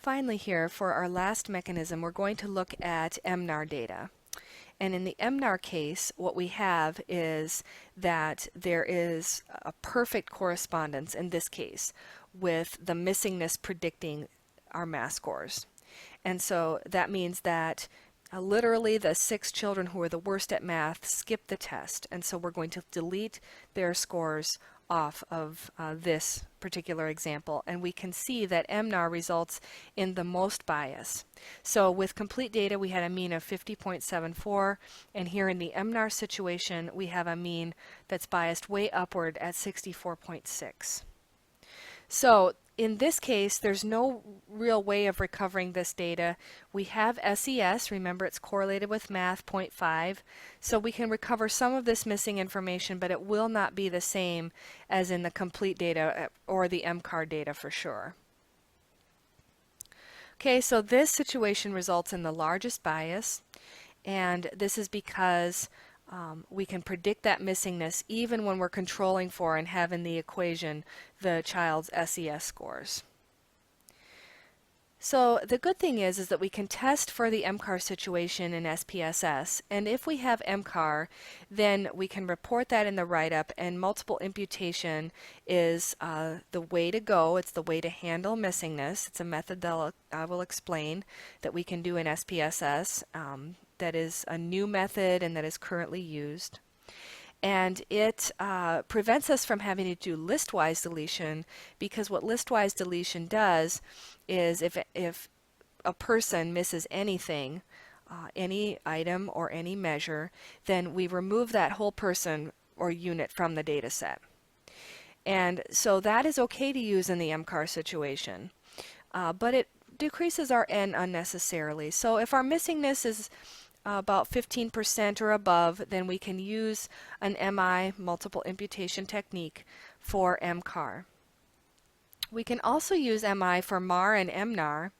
Finally here, for our last mechanism, we're going to look at MNAR data. And in the MNAR case, what we have is that there is a perfect correspondence in this case with the missingness predicting our math scores. And so that means that literally the 6 children who are the worst at math skipped the test. And so we're going to delete their scores off of this particular example, and we can see that MNAR results in the most bias. So with complete data we had a mean of 50.74, and here in the MNAR situation we have a mean that's biased way upward at 64.6. So in this case, there's no real way of recovering this data. We have SES, remember it's correlated with math, 0.5, so we can recover some of this missing information, but it will not be the same as in the complete data or the MCAR data for sure. Okay, so this situation results in the largest bias, and this is because we can predict that missingness even when we're controlling for and have in the equation the child's SES scores. So the good thing is that we can test for the MCAR situation in SPSS, and if we have MCAR, then we can report that in the write-up, and multiple imputation is the way to go. It's the way to handle missingness. It's a method that I will explain that we can do in SPSS. That is a new method and that is currently used. And it prevents us from having to do listwise deletion, because what listwise deletion does is if a person misses anything, any item or any measure, then we remove that whole person or unit from the data set. And so that is okay to use in the MCAR situation, but it decreases our N unnecessarily. So if our missingness is about 15% or above, then we can use an MI, multiple imputation technique, for MCAR. We can also use MI for MAR and MNAR,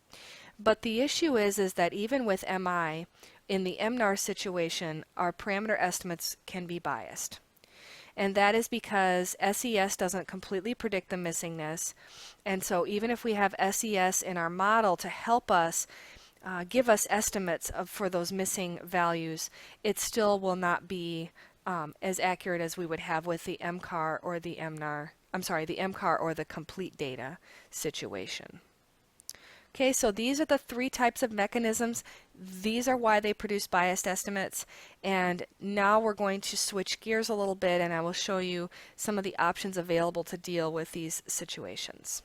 but the issue is that even with MI, in the MNAR situation, our parameter estimates can be biased. And that is because SES doesn't completely predict the missingness, and so even if we have SES in our model to help us give us estimates for those missing values, it still will not be as accurate as we would have with the MCAR or the MNAR, the MCAR or the complete data situation. Okay, so these are the 3 types of mechanisms. These are why they produce biased estimates, and now we're going to switch gears a little bit and I will show you some of the options available to deal with these situations.